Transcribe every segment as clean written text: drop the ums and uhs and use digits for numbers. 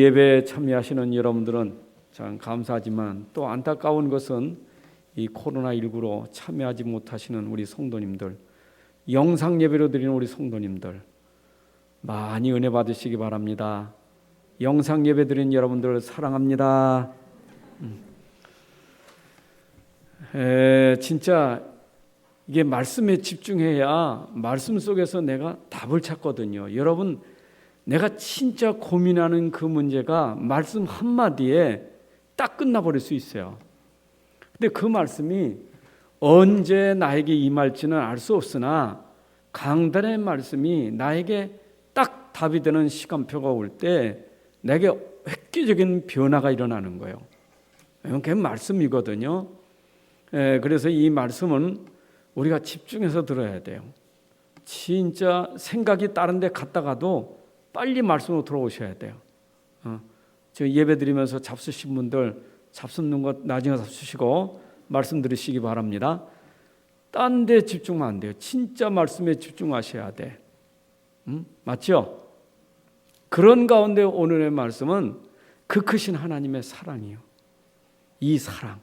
예배에 참여하시는 여러분들은 참 감사하지만 또 안타까운 것은 이 코로나19로 참여하지 못하시는 우리 성도님들, 영상 예배로 드리는 우리 성도님들 많이 은혜 받으시기 바랍니다. 영상 예배 드리는 여러분들 사랑합니다. 진짜 이게 말씀에 집중해야 말씀 속에서 내가 답을 찾거든요. 여러분, 내가 진짜 고민하는 그 문제가 말씀 한마디에 딱 끝나버릴 수 있어요. 근데 그 말씀이 언제 나에게 임할지는 알 수 없으나 강단의 말씀이 나에게 딱 답이 되는 시간표가 올 때 내게 획기적인 변화가 일어나는 거예요. 그게 말씀이거든요. 그래서 이 말씀은 우리가 집중해서 들어야 돼요. 진짜 생각이 다른 데 갔다가도 빨리 말씀으로 들어오셔야 돼요. 저 예배 드리면서 잡수신 분들 잡수는 것 나중에 잡수시고 말씀 들으시기 바랍니다. 딴 데 집중하면 안 돼요. 진짜 말씀에 집중하셔야 돼. 맞죠? 그런 가운데 오늘의 말씀은 그 크신 하나님의 사랑이요. 이 사랑.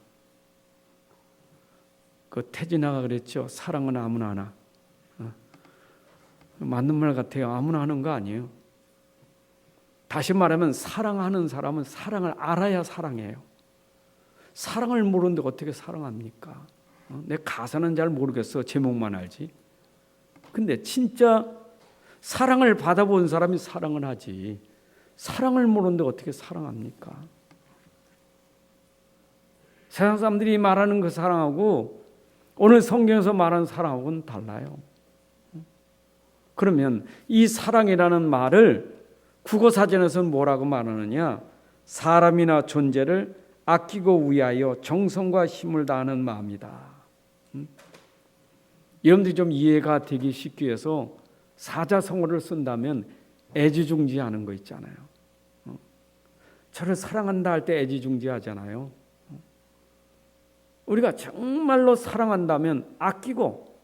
그 태진아가 그랬죠. 사랑은 아무나 하나. 맞는 말 같아요. 아무나 하는 거 아니에요. 다시 말하면 사랑하는 사람은 사랑을 알아야 사랑해요. 사랑을 모르는데 어떻게 사랑합니까? 내 가사는 잘 모르겠어. 제목만 알지. 근데 진짜 사랑을 받아본 사람이 사랑을 하지. 사랑을 모르는데 어떻게 사랑합니까? 세상 사람들이 말하는 그 사랑하고 오늘 성경에서 말하는 사랑하고는 달라요. 그러면 이 사랑이라는 말을 국어사전에서는 뭐라고 말하느냐? 사람이나 존재를 아끼고 위하여 정성과 힘을 다하는 마음이다. 여러분들이 좀 이해가 되기 쉽기 위해서 사자성어를 쓴다면 애지중지하는 거 있잖아요. 저를 사랑한다 할 때 애지중지하잖아요. 우리가 정말로 사랑한다면 아끼고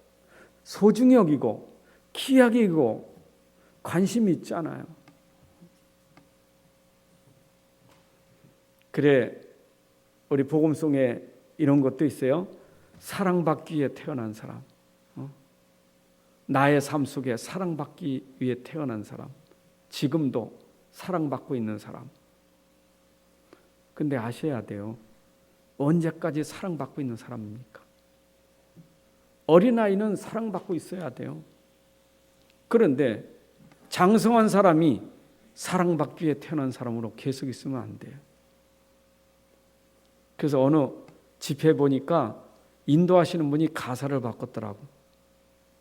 소중히 여기고 귀하게 여기고 관심이 있잖아요. 그래, 우리 복음송에 이런 것도 있어요. 사랑받기 위해 태어난 사람, 나의 삶 속에 사랑받기 위해 태어난 사람, 지금도 사랑받고 있는 사람. 근데 아셔야 돼요. 언제까지 사랑받고 있는 사람입니까? 어린아이는 사랑받고 있어야 돼요. 그런데 장성한 사람이 사랑받기 위해 태어난 사람으로 계속 있으면 안 돼요. 그래서 어느 집회 보니까 인도하시는 분이 가사를 바꿨더라고.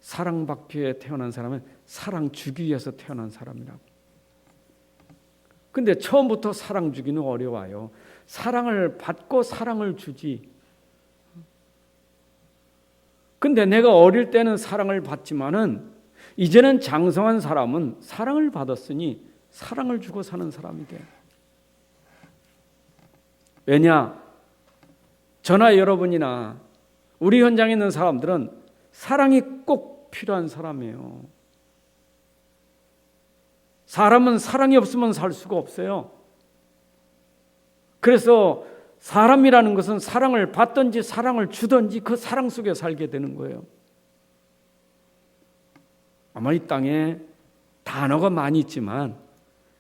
사랑받기 위해 태어난 사람은 사랑 주기 위해서 태어난 사람이라고. 근데 처음부터 사랑 주기는 어려워요. 사랑을 받고 사랑을 주지. 근데 내가 어릴 때는 사랑을 받지만은 이제는 장성한 사람은 사랑을 받았으니 사랑을 주고 사는 사람이 돼. 왜냐? 저나 여러분이나 우리 현장에 있는 사람들은 사랑이 꼭 필요한 사람이에요. 사람은 사랑이 없으면 살 수가 없어요. 그래서 사람이라는 것은 사랑을 받든지 사랑을 주든지 그 사랑 속에 살게 되는 거예요. 아마 이 땅에 단어가 많이 있지만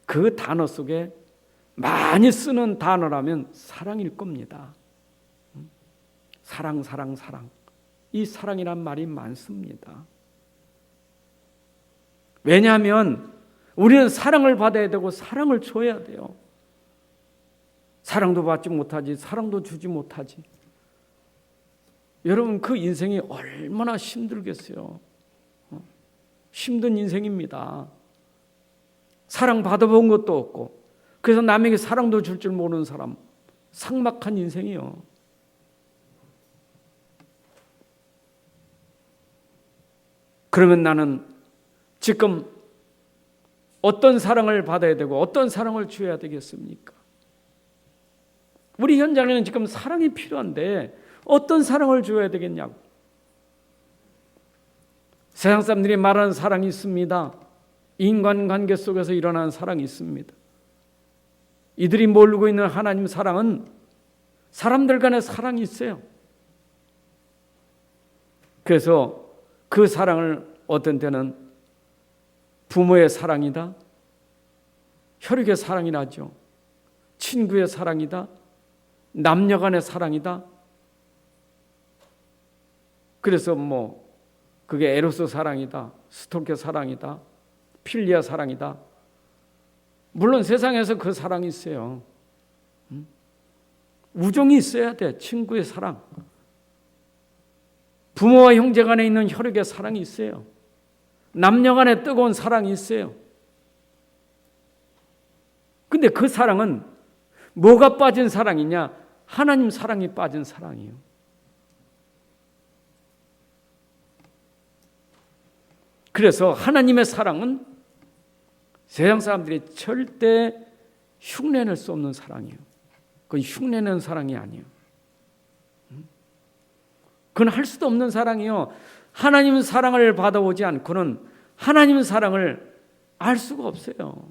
그 단어 속에 많이 쓰는 단어라면 사랑일 겁니다. 사랑, 사랑, 사랑. 이 사랑이란 말이 많습니다. 왜냐하면 우리는 사랑을 받아야 되고 사랑을 줘야 돼요. 사랑도 받지 못하지, 사랑도 주지 못하지. 여러분, 그 인생이 얼마나 힘들겠어요. 힘든 인생입니다. 사랑 받아본 것도 없고, 그래서 남에게 사랑도 줄 줄 모르는 사람, 삭막한 인생이요. 그러면 나는 지금 어떤 사랑을 받아야 되고 어떤 사랑을 줘야 되겠습니까? 우리 현장에는 지금 사랑이 필요한데 어떤 사랑을 줘야 되겠냐고. 세상 사람들이 말하는 사랑이 있습니다. 인간관계 속에서 일어나는 사랑이 있습니다. 이들이 모르고 있는 하나님 사랑은 사람들 간의 사랑이 있어요. 그래서 그 사랑을 어떤 때는 부모의 사랑이다, 혈육의 사랑이 나죠. 친구의 사랑이다, 남녀 간의 사랑이다. 그래서 그게 에로스 사랑이다, 스토케 사랑이다, 필리아 사랑이다. 물론 세상에서 그 사랑이 있어요. 우정이 있어야 돼. 친구의 사랑, 부모와 형제 간에 있는 혈육의 사랑이 있어요. 남녀 간에 뜨거운 사랑이 있어요. 근데 그 사랑은 뭐가 빠진 사랑이냐? 하나님 사랑이 빠진 사랑이에요. 그래서 하나님의 사랑은 세상 사람들이 절대 흉내낼 수 없는 사랑이에요. 그건 흉내내는 사랑이 아니에요. 그건 할 수도 없는 사랑이요. 하나님 사랑을 받아오지 않고는 하나님 사랑을 알 수가 없어요.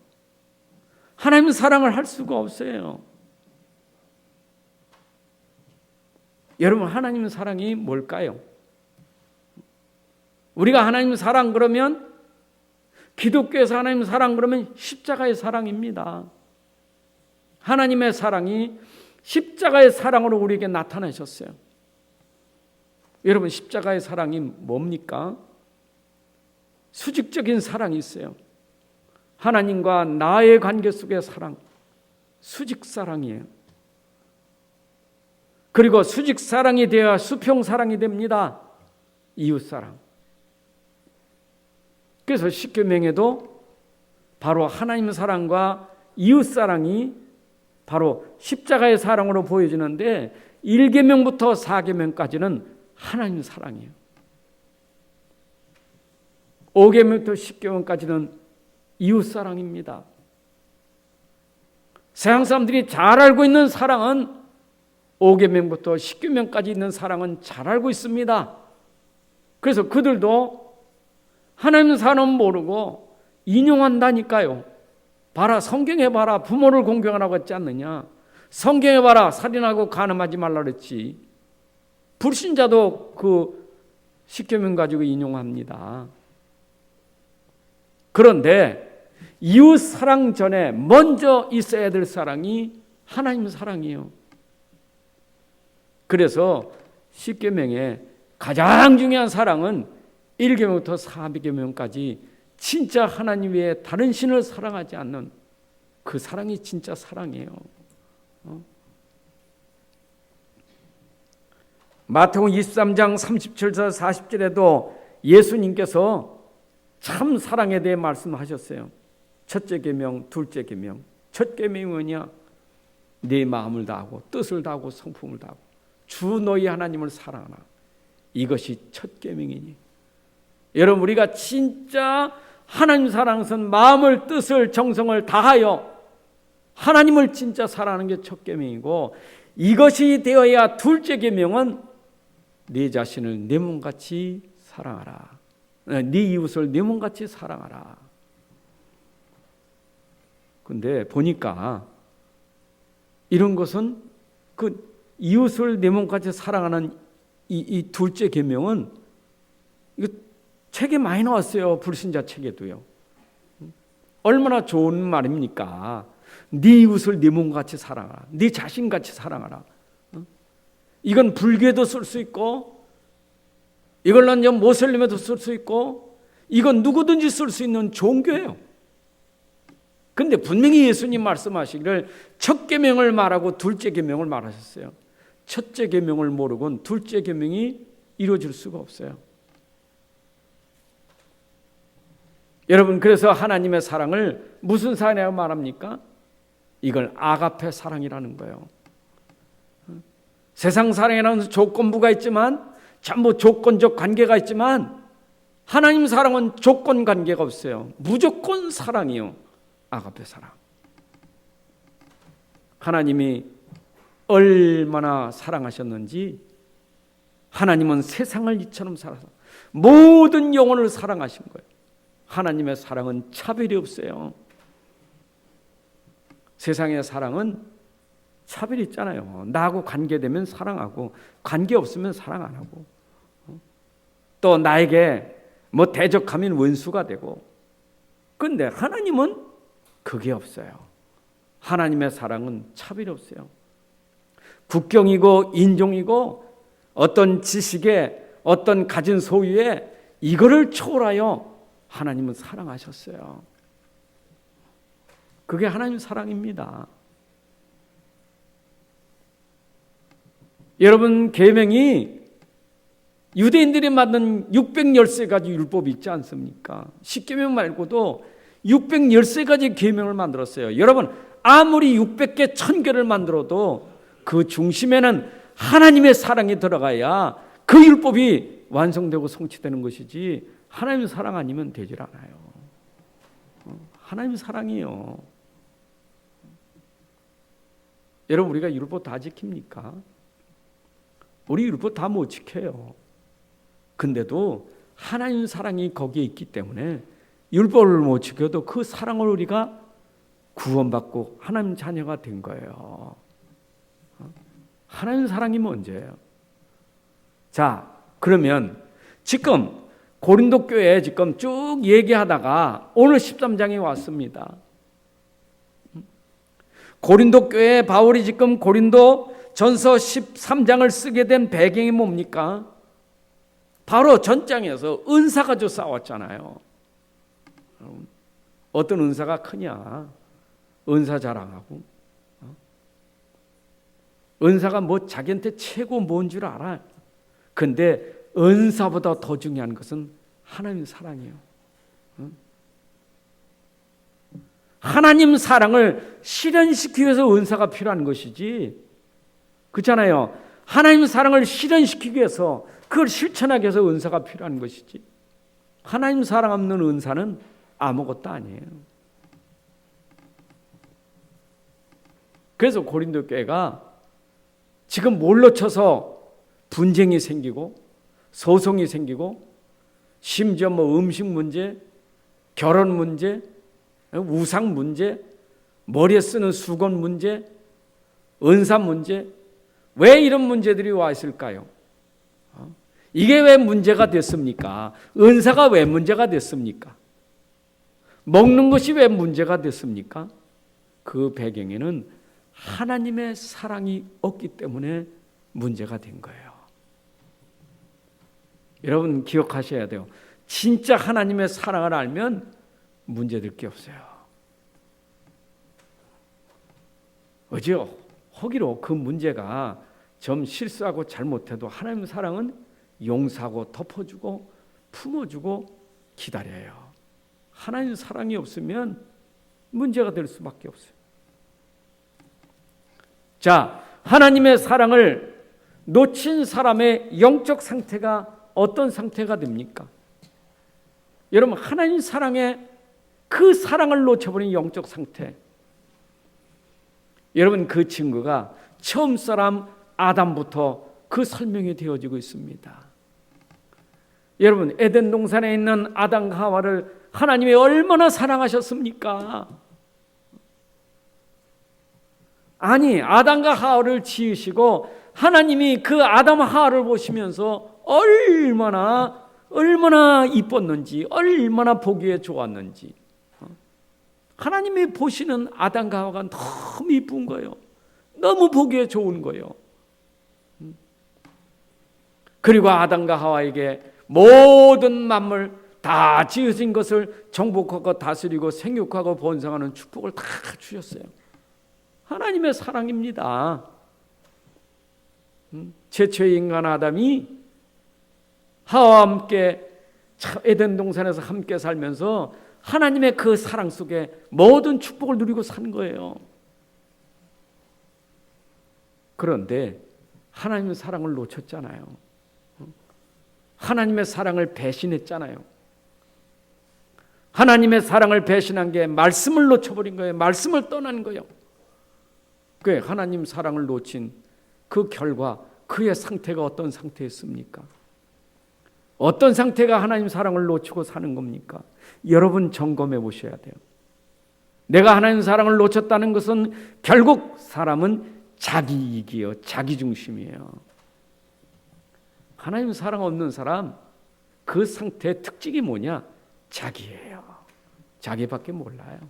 하나님 사랑을 할 수가 없어요. 여러분, 하나님 사랑이 뭘까요? 우리가 하나님 사랑 그러면, 기독교에서 하나님 사랑 그러면 십자가의 사랑입니다. 하나님의 사랑이 십자가의 사랑으로 우리에게 나타나셨어요. 여러분, 십자가의 사랑이 뭡니까? 수직적인 사랑이 있어요. 하나님과 나의 관계 속의 사랑, 수직 사랑이에요. 그리고 수직 사랑이 되어야 수평 사랑이 됩니다. 이웃 사랑. 그래서 십계명에도 바로 하나님 사랑과 이웃 사랑이 바로 십자가의 사랑으로 보여지는데 1계명부터 4계명까지는 하나님 사랑이에요. 5계명부터 10계명까지는 이웃 사랑입니다. 세상 사람들이 잘 알고 있는 사랑은 5계명부터 10계명까지 있는 사랑은 잘 알고 있습니다. 그래서 그들도 하나님 사랑 모르고 인용한다니까요. 봐라, 성경에 봐라, 부모를 공경하라고 했지 않느냐. 성경에 봐라, 살인하고 간음하지 말라 그랬지. 불신자도 그 10계명 가지고 인용합니다. 그런데 이웃 사랑 전에 먼저 있어야 될 사랑이 하나님 사랑이에요. 그래서 10계명의 가장 중요한 사랑은 1계명부터 4계명까지 진짜 하나님 외에 다른 신을 사랑하지 않는 그 사랑이 진짜 사랑이에요. 마태복음 23장 37절 40절에도 예수님께서 참 사랑에 대해 말씀하셨어요. 첫째 계명, 둘째 계명. 첫 계명이 뭐냐? 네 마음을 다하고 뜻을 다하고 성품을 다하고 주 너희 하나님을 사랑하라. 이것이 첫 계명이니. 여러분, 우리가 진짜 하나님 사랑은 마음을, 뜻을, 정성을 다하여 하나님을 진짜 사랑하는 게 첫 계명이고, 이것이 되어야 둘째 계명은 네 자신을 내 몸같이 사랑하라. 네 이웃을 내 몸같이 사랑하라. 근데 보니까 이런 것은 그 이웃을 내 몸같이 사랑하는 이 둘째 계명은 이거 책에 많이 나왔어요. 불신자 책에도요. 얼마나 좋은 말입니까? 네 이웃을 네 몸같이 사랑하라. 네 자신같이 사랑하라. 이건 불교에도 쓸 수 있고, 이걸로 이제 모슬림에도 쓸 수 있고, 이건 누구든지 쓸 수 있는 종교예요. 근데 분명히 예수님 말씀하시기를 첫 계명을 말하고 둘째 계명을 말하셨어요. 첫째 계명을 모르고는 둘째 계명이 이루어질 수가 없어요. 여러분, 그래서 하나님의 사랑을 무슨 사랑이라고 말합니까? 이걸 아가페 사랑이라는 거예요. 세상 사랑이라는 조건부가 있지만, 전부 조건적 관계가 있지만, 하나님 사랑은 조건 관계가 없어요. 무조건 사랑이요. 아가페 사랑. 하나님이 얼마나 사랑하셨는지, 하나님은 세상을 이처럼 사랑하셔서 모든 영혼을 사랑하신 거예요. 하나님의 사랑은 차별이 없어요. 세상의 사랑은 차별이 있잖아요. 나하고 관계되면 사랑하고 관계 없으면 사랑 안 하고, 또 나에게 뭐 대적하면 원수가 되고. 그런데 하나님은 그게 없어요. 하나님의 사랑은 차별이 없어요. 국경이고 인종이고 어떤 지식에 어떤 가진 소유에 이거를 초월하여 하나님은 사랑하셨어요. 그게 하나님 사랑입니다. 여러분, 계명이 유대인들이 만든 613가지 율법이 있지 않습니까? 십계명 말고도 613가지 계명을 만들었어요. 여러분, 아무리 600개, 1000개를 만들어도 그 중심에는 하나님의 사랑이 들어가야 그 율법이 완성되고 성취되는 것이지, 하나님 사랑 아니면 되질 않아요. 하나님 사랑이요. 여러분, 우리가 율법 다 지킵니까? 우리 율법 다 못 지켜요. 근데도 하나님 사랑이 거기에 있기 때문에 율법을 못 지켜도 그 사랑을 우리가 구원받고 하나님 자녀가 된 거예요. 하나님 사랑이 문제예요. 자, 그러면 지금 고린도 교회에 지금 쭉 얘기하다가 오늘 13장에 왔습니다. 고린도 교회에 바울이 지금 고린도 전서 13장을 쓰게 된 배경이 뭡니까? 바로 전장에서 은사 가지고 싸웠잖아요. 어떤 은사가 크냐? 은사 자랑하고. 은사가 뭐 자기한테 최고 뭔 줄 알아? 근데 은사보다 더 중요한 것은 하나님 사랑이에요. 하나님 사랑을 실현시키기 위해서 은사가 필요한 것이지, 그렇잖아요. 하나님 사랑을 실현시키기 위해서, 그걸 실천하기 위해서 은사가 필요한 것이지, 하나님 사랑 없는 은사는 아무것도 아니에요. 그래서 고린도 교회가 지금 뭘로 쳐서 분쟁이 생기고 소송이 생기고, 심지어 뭐 음식 문제, 결혼 문제, 우상 문제, 머리에 쓰는 수건 문제, 은사 문제, 왜 이런 문제들이 와 있을까요? 이게 왜 문제가 됐습니까? 은사가 왜 문제가 됐습니까? 먹는 것이 왜 문제가 됐습니까? 그 배경에는 하나님의 사랑이 없기 때문에 문제가 된 거예요. 여러분, 기억하셔야 돼요. 진짜 하나님의 사랑을 알면 문제될 게 없어요. 어제요, 허기로 그 문제가 좀 실수하고 잘못해도 하나님의 사랑은 용서하고 덮어주고 품어주고 기다려요. 하나님 사랑이 없으면 문제가 될 수밖에 없어요. 자, 하나님의 사랑을 놓친 사람의 영적 상태가 어떤 상태가 됩니까? 여러분, 하나님 사랑에 그 사랑을 놓쳐버린 영적 상태, 여러분, 그 친구가 처음 사람 아담부터 그 설명이 되어지고 있습니다. 여러분, 에덴 동산에 있는 아담과 하와를 하나님이 얼마나 사랑하셨습니까? 아니, 아담과 하와를 지으시고 하나님이 그 아담 하와를 보시면서 얼마나 이뻤는지, 얼마나 보기에 좋았는지, 하나님이 보시는 아담과 하와가 너무 이쁜 거예요. 너무 보기에 좋은 거예요. 그리고 아담과 하와에게 모든 만물 다 지으신 것을 정복하고 다스리고 생육하고 번성하는 축복을 다 주셨어요. 하나님의 사랑입니다. 최초의 인간 아담이 하와와 함께 에덴 동산에서 함께 살면서 하나님의 그 사랑 속에 모든 축복을 누리고 산 거예요. 그런데 하나님의 사랑을 놓쳤잖아요. 하나님의 사랑을 배신했잖아요. 하나님의 사랑을 배신한 게 말씀을 놓쳐버린 거예요. 말씀을 떠난 거예요. 그 하나님 사랑을 놓친 그 결과 그의 상태가 어떤 상태였습니까? 어떤 상태가 하나님 사랑을 놓치고 사는 겁니까? 여러분 점검해 보셔야 돼요. 내가 하나님 사랑을 놓쳤다는 것은 결국 사람은 자기이기요, 자기중심이에요. 하나님 사랑 없는 사람, 그 상태의 특징이 뭐냐? 자기예요. 자기밖에 몰라요.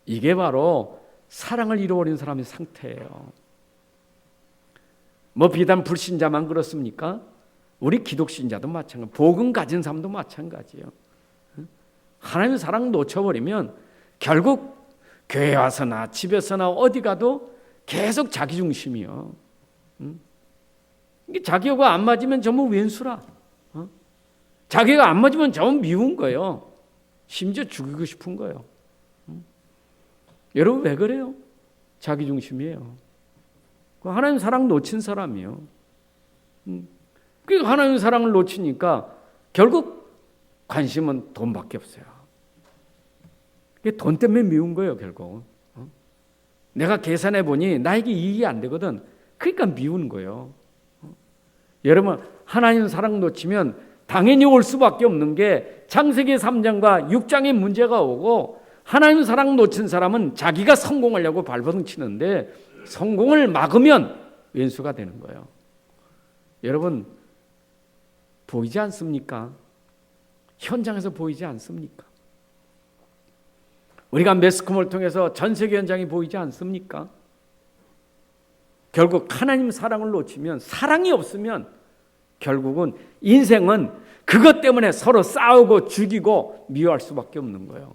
이게 바로 사랑을 잃어버린 사람의 상태예요. 뭐 비단 불신자만 그렇습니까? 우리 기독신자도 마찬가지, 복음 가진 사람도 마찬가지예요. 하나님 사랑 놓쳐버리면 결국 교회 와서나 집에서나 어디 가도 계속 자기중심이요. 자기하고 안 맞으면 전부 왼수라. 자기가 안 맞으면 전부 미운 거예요. 심지어 죽이고 싶은 거예요. 여러분 왜 그래요? 자기중심이에요. 하나님 사랑 놓친 사람이요. 그러니까 하나님 사랑을 놓치니까 결국 관심은 돈밖에 없어요. 돈 때문에 미운 거예요, 결국. 내가 계산해 보니 나에게 이익이 안 되거든. 그러니까 미운 거예요. 여러분, 하나님 사랑 놓치면 당연히 올 수밖에 없는 게 창세기 3장과 6장에 문제가 오고, 하나님 사랑 놓친 사람은 자기가 성공하려고 발버둥 치는데 성공을 막으면 왼수가 되는 거예요. 여러분, 보이지 않습니까? 현장에서 보이지 않습니까? 우리가 매스컴을 통해서 전 세계 현장이 보이지 않습니까? 결국 하나님 사랑을 놓치면, 사랑이 없으면 결국은 인생은 그것 때문에 서로 싸우고 죽이고 미워할 수밖에 없는 거예요.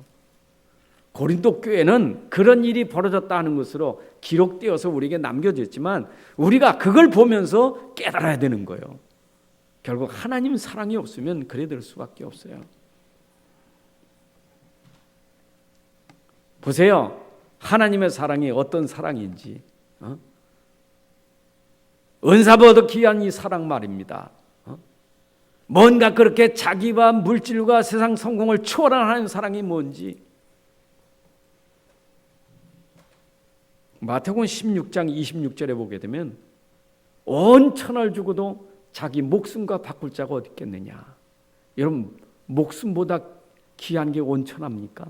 고린도 교회는 그런 일이 벌어졌다 하는 것으로 기록되어서 우리에게 남겨졌지만 우리가 그걸 보면서 깨달아야 되는 거예요. 결국 하나님 사랑이 없으면 그래 될 수밖에 없어요. 보세요. 하나님의 사랑이 어떤 사랑인지. 은사보다 귀한 이 사랑 말입니다. 뭔가 그렇게 자기와 물질과 세상 성공을 초월하는 사랑이 뭔지. 마태복음 16장 26절에 보게 되면 온 천을 주고도 자기 목숨과 바꿀 자가 어디 있겠느냐. 여러분, 목숨보다 귀한 게 온 천합니까?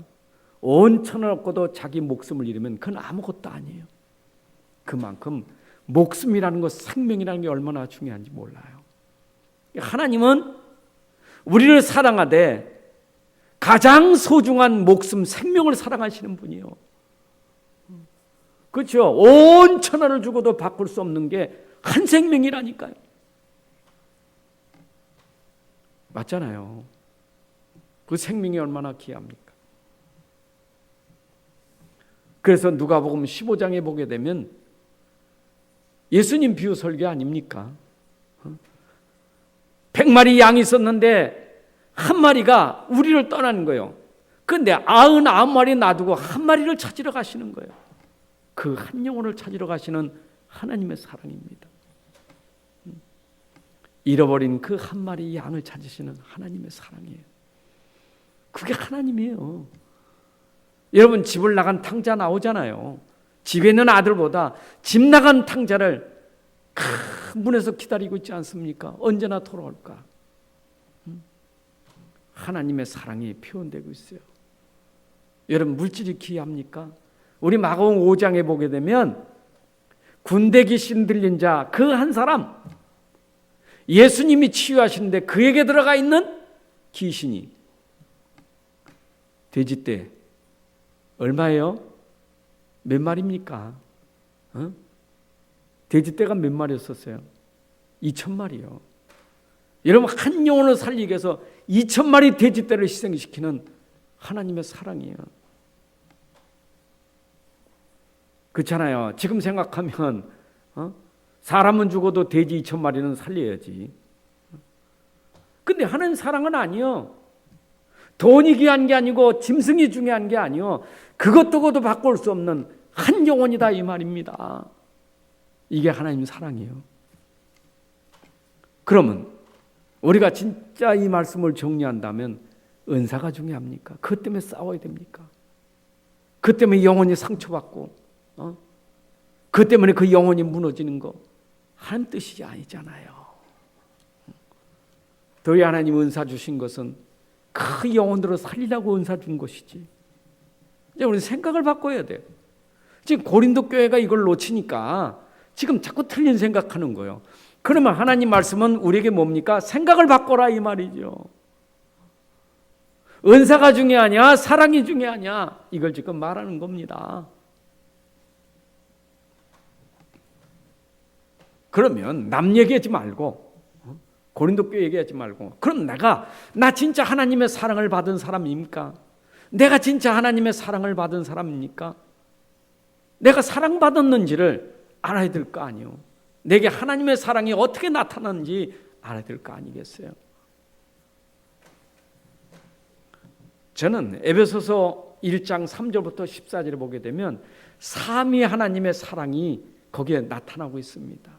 온 천을 얻고도 자기 목숨을 잃으면 그건 아무것도 아니에요. 그만큼 목숨이라는 것, 생명이라는 게 얼마나 중요한지 몰라요. 하나님은 우리를 사랑하되 가장 소중한 목숨, 생명을 사랑하시는 분이에요. 그렇죠? 온 천하를 주고도 바꿀 수 없는 게 한 생명이라니까요. 맞잖아요. 그 생명이 얼마나 귀합니까? 그래서 누가복음 15장에 보게 되면 예수님 비유 설교 아닙니까? 100마리 양이 있었는데 한 마리가 우리를 떠나는 거예요. 그런데 99마리 놔두고 한 마리를 찾으러 가시는 거예요. 그 한 영혼을 찾으러 가시는 하나님의 사랑입니다. 잃어버린 그 한 마리 양을 찾으시는 하나님의 사랑이에요. 그게 하나님이에요. 여러분, 집을 나간 탕자 나오잖아요. 집에 있는 아들보다 집 나간 탕자를 큰 문에서 기다리고 있지 않습니까? 언제나 돌아올까? 하나님의 사랑이 표현되고 있어요. 여러분, 물질이 귀합니까? 우리 마가복음 5장에 보게 되면 군대 귀신 들린 자 그 한 사람, 예수님이 치유하시는데 그에게 들어가 있는 귀신이 돼지떼 얼마예요? 몇 마리입니까? 돼지떼가 몇 마리였었어요? 2,000마리요. 여러분, 한 영혼을 살리기 위해서 2,000마리 돼지떼를 희생시키는 하나님의 사랑이에요. 그렇잖아요. 지금 생각하면 사람은 죽어도 돼지 2,000마리는 살려야지. 근데 하나님 사랑은 아니요. 돈이 귀한 게 아니고 짐승이 중요한 게 아니요. 그것도 바꿀 수 없는 한 영혼이다 이 말입니다. 이게 하나님 사랑이에요. 그러면 우리가 진짜 이 말씀을 정리한다면 은사가 중요합니까? 그것 때문에 싸워야 됩니까? 그것 때문에 영혼이 상처받고 그것 때문에 그 영혼이 무너지는 거 하나님 뜻이 아니잖아요. 너희 하나님 은사 주신 것은 그 영혼들을 살리라고 은사 준 것이지. 이제 우리 생각을 바꿔야 돼요. 지금 고린도 교회가 이걸 놓치니까 지금 자꾸 틀린 생각하는 거예요. 그러면 하나님 말씀은 우리에게 뭡니까? 생각을 바꿔라 이 말이죠. 은사가 중요하냐 사랑이 중요하냐 이걸 지금 말하는 겁니다. 그러면 남 얘기하지 말고 고린도 교회 얘기하지 말고 그럼 나 진짜 하나님의 사랑을 받은 사람입니까? 내가 진짜 하나님의 사랑을 받은 사람입니까? 내가 사랑받았는지를 알아야 될 거 아니에요. 내게 하나님의 사랑이 어떻게 나타나는지 알아야 될 거 아니겠어요? 저는 에베소서 1장 3절부터 14절을 보게 되면 삼위 하나님의 사랑이 거기에 나타나고 있습니다.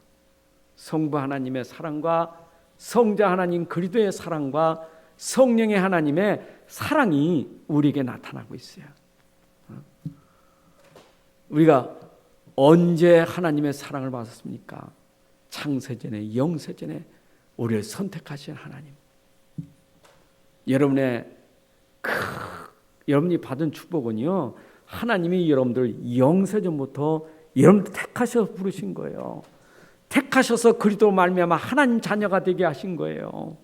성부 하나님의 사랑과 성자 하나님 그리스도의 사랑과 성령의 하나님의 사랑이 우리에게 나타나고 있어요. 우리가 언제 하나님의 사랑을 받았습니까? 창세전에 영세전에 우리를 선택하신 하나님. 여러분이 받은 축복은요, 하나님이 여러분들 영세전부터 여러분들 택하셔서 부르신 거예요. 택하셔서 그리스도로 말미암아 하나님 자녀가 되게 하신 거예요.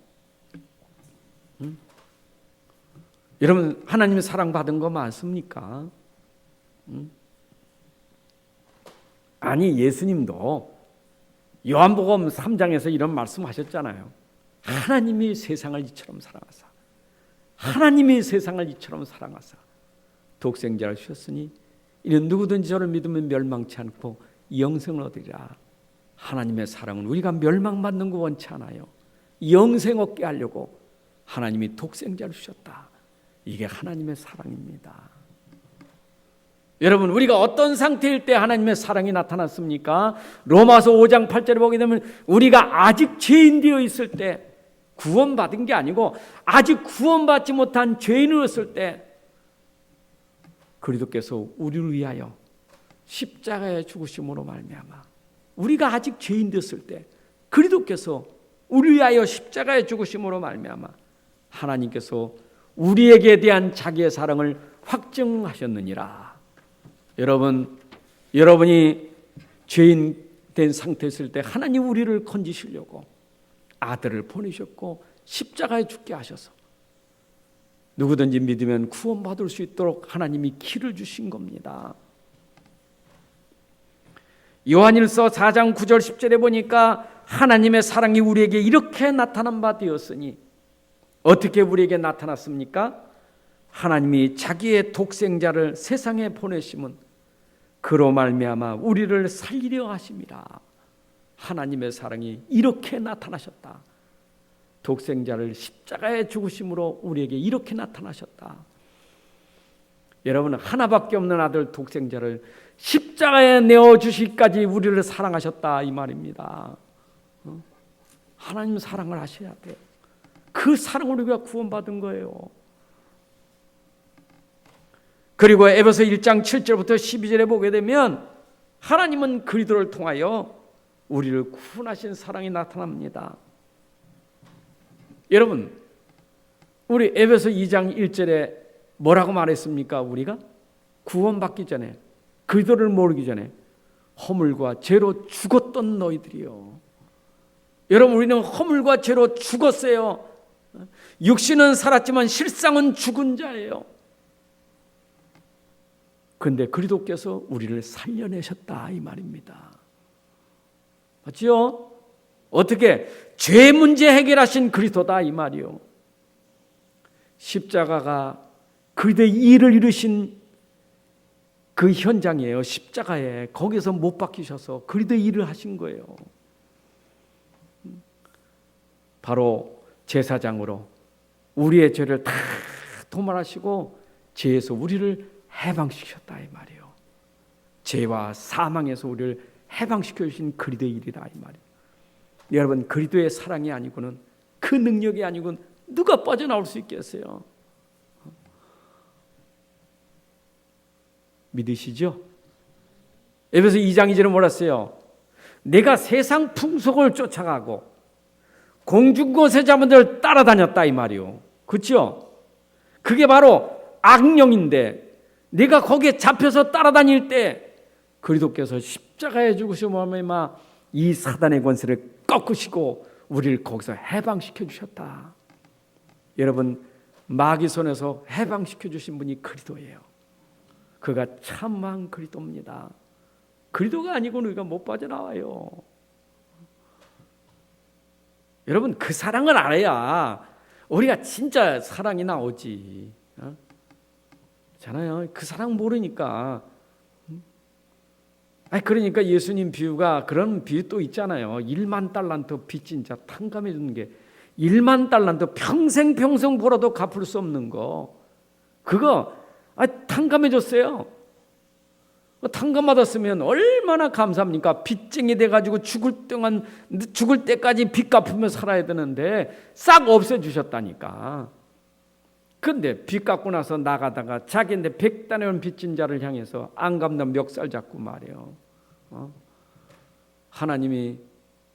여러분 하나님의 사랑 받은 거 많습니까? 아니 예수님도 요한복음 3장에서 이런 말씀하셨잖아요. 하나님이 세상을 이처럼 사랑하사 하나님이 세상을 이처럼 사랑하사 독생자를 주셨으니 이는 누구든지 저를 믿으면 멸망치 않고 영생을 얻으리라. 하나님의 사랑은 우리가 멸망받는 거 원치 않아요. 영생 얻게 하려고 하나님이 독생자를 주셨다. 이게 하나님의 사랑입니다. 여러분 우리가 어떤 상태일 때 하나님의 사랑이 나타났습니까? 로마서 5장 8절에 보게 되면 우리가 아직 죄인 되어 있을 때 구원받은 게 아니고 아직 구원받지 못한 죄인이었을 때 그리스도께서 우리를 위하여 십자가에 죽으심으로 말미암아 우리가 아직 죄인 됐을 때 그리스도께서 우리를 위하여 십자가에 죽으심으로 말미암아 하나님께서 우리에게 대한 자기의 사랑을 확증하셨느니라. 여러분이 죄인 된 상태였을 때 하나님 우리를 건지시려고 아들을 보내셨고 십자가에 죽게 하셔서 누구든지 믿으면 구원받을 수 있도록 하나님이 길을 주신 겁니다. 요한일서 4장 9절 10절에 보니까 하나님의 사랑이 우리에게 이렇게 나타난 바 되었으니 어떻게 우리에게 나타났습니까? 하나님이 자기의 독생자를 세상에 보내심은 그로 말미암아 우리를 살리려 하심이라. 하나님의 사랑이 이렇게 나타나셨다. 독생자를 십자가에 죽으심으로 우리에게 이렇게 나타나셨다. 여러분 하나밖에 없는 아들 독생자를 십자가에 내어주시기까지 우리를 사랑하셨다 이 말입니다. 하나님 사랑을 하셔야 돼요. 그 사랑으로 우리가 구원받은 거예요. 그리고 에베소 1장 7절부터 12절에 보게 되면 하나님은 그리스도를 통하여 우리를 구원하신 사랑이 나타납니다. 여러분 우리 에베소 2장 1절에 뭐라고 말했습니까? 우리가 구원받기 전에 그리스도를 모르기 전에 허물과 죄로 죽었던 너희들이요. 여러분 우리는 허물과 죄로 죽었어요. 육신은 살았지만 실상은 죽은 자예요. 그런데 그리스도께서 우리를 살려내셨다 이 말입니다. 맞죠? 어떻게? 죄 문제 해결하신 그리스도다 이 말이요. 십자가가 그리스도의 일을 이루신 그 현장이에요. 십자가에 거기서 못 박히셔서 그리스도의 일을 하신 거예요. 바로 제사장으로 우리의 죄를 다 도말하시고 죄에서 우리를 해방시켰다 이 말이에요. 죄와 사망에서 우리를 해방시켜 주신 그리스도의 일이다 이 말이에요. 여러분 그리스도의 사랑이 아니고는 그 능력이 아니고는 누가 빠져나올 수 있겠어요? 믿으시죠? 에베소 2장 2절에 뭐라 했어요? 내가 세상 풍속을 쫓아가고 공중곳의 자문들 따라다녔다 이 말이요. 그렇죠? 그게 바로 악령인데 네가 거기에 잡혀서 따라다닐 때 그리스도께서 십자가에 죽으심으로 이 사단의 권세를 꺾으시고 우리를 거기서 해방시켜 주셨다. 여러분, 마귀 손에서 해방시켜 주신 분이 그리스도예요. 그가 참한 그리스도입니다. 그리스도가 아니고는 우리가 못 빠져나와요. 여러분, 그 사랑을 알아야 우리가 진짜 사랑이 나오지. 잖아요. 그 사랑 모르니까. 그러니까 예수님 비유가 그런 비유 또 있잖아요. 1만 달란트 빚진 자 탕감해 주는 게 1만 달란트 평생 벌어도 갚을 수 없는 거. 그거 탕감해 줬어요. 탕감 받았으면 얼마나 감사합니까? 빚쟁이 돼가지고 죽을 때까지 빚 갚으며 살아야 되는데 싹 없애주셨다니까. 근데 빚 갚고 나서 나가다가 자기한테 100단에 온 빚진 자를 향해서 안 갚는 멱살 잡고 말이에요. 하나님이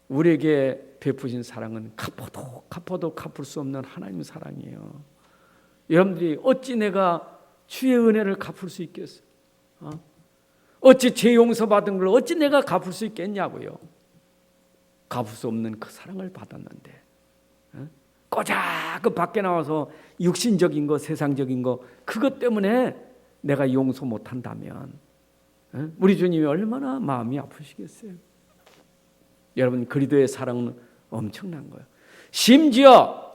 우리에게 베푸신 사랑은 갚아도 갚을 수 없는 하나님 사랑이에요. 여러분들이 어찌 내가 주의 은혜를 갚을 수 있겠어요? 어찌 죄 용서받은 걸 어찌 내가 갚을 수 있겠냐고요. 갚을 수 없는 그 사랑을 받았는데 꼬작 그 밖에 나와서 육신적인 거 세상적인 거 그것 때문에 내가 용서 못한다면 우리 주님이 얼마나 마음이 아프시겠어요. 여러분, 그리스도의 사랑은 엄청난 거예요. 심지어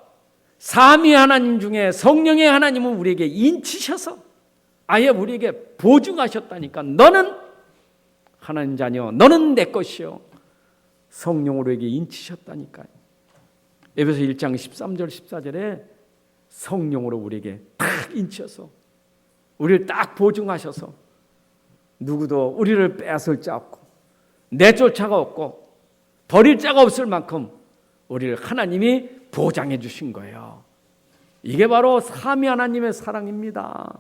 삼위 하나님 중에 성령의 하나님은 우리에게 인치셔서 아예 우리에게 보증하셨다니까. 너는 하나님 자녀, 너는 내 것이요. 성령으로 우리에게 인치셨다니까요. 에베소 1장 13절 14절에 성령으로 우리에게 딱 인쳐서 우리를 딱 보증하셔서 누구도 우리를 빼앗을 자 없고 내쫓을 자가 없고 버릴 자가 없을 만큼 우리를 하나님이 보장해 주신 거예요. 이게 바로 삼위 하나님의 사랑입니다.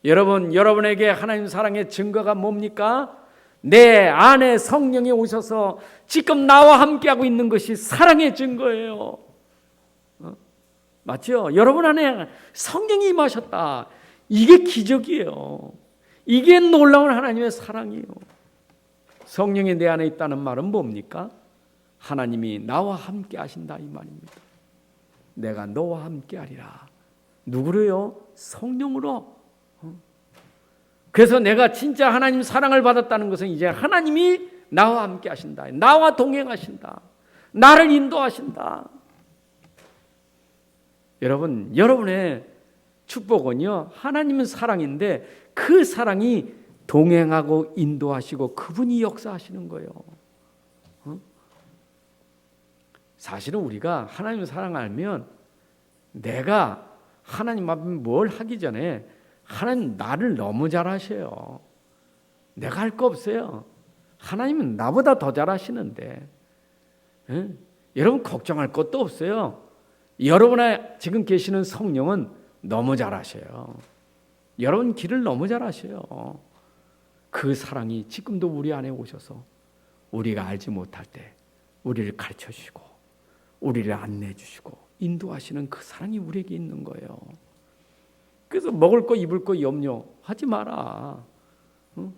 여러분, 여러분에게 하나님 사랑의 증거가 뭡니까? 내 안에 성령이 오셔서 지금 나와 함께하고 있는 것이 사랑의 증거예요. 맞죠? 여러분 안에 성령이 임하셨다. 이게 기적이에요. 이게 놀라운 하나님의 사랑이에요. 성령이 내 안에 있다는 말은 뭡니까? 하나님이 나와 함께 하신다 이 말입니다. 내가 너와 함께 하리라. 누구로요? 성령으로. 그래서 내가 진짜 하나님 사랑을 받았다는 것은 이제 하나님이 나와 함께 하신다. 나와 동행하신다. 나를 인도하신다. 여러분, 여러분의 축복은요, 하나님은 사랑인데 그 사랑이 동행하고 인도하시고 그분이 역사하시는 거예요. 사실은 우리가 하나님 사랑 알면 내가 하나님 앞에 뭘 하기 전에 하나님 나를 너무 잘 아셔요. 내가 할 거 없어요. 하나님은 나보다 더 잘 아시는데 여러분 걱정할 것도 없어요. 여러분의 지금 계시는 성령은 너무 잘 아셔요. 여러분 길을 너무 잘 아셔요. 그 사랑이 지금도 우리 안에 오셔서 우리가 알지 못할 때 우리를 가르쳐 주시고 우리를 안내해 주시고 인도하시는 그 사랑이 우리에게 있는 거예요. 그래서 먹을 거 입을 거 염려하지 마라.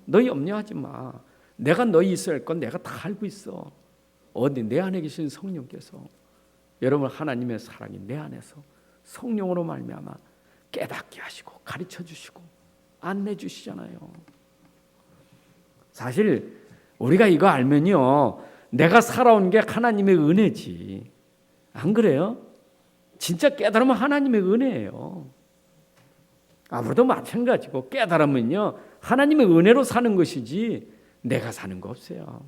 너 염려하지 마. 내가 너희 있어야 할 건 내가 다 알고 있어. 어디 내 안에 계신 성령께서 여러분 하나님의 사랑이 내 안에서 성령으로 말미암아 깨닫게 하시고 가르쳐 주시고 안내 주시잖아요. 사실 우리가 이거 알면요 내가 살아온 게 하나님의 은혜지. 안 그래요? 진짜 깨달으면 하나님의 은혜예요. 앞으로도 마찬가지고 깨달으면요 하나님의 은혜로 사는 것이지 내가 사는 거 없어요.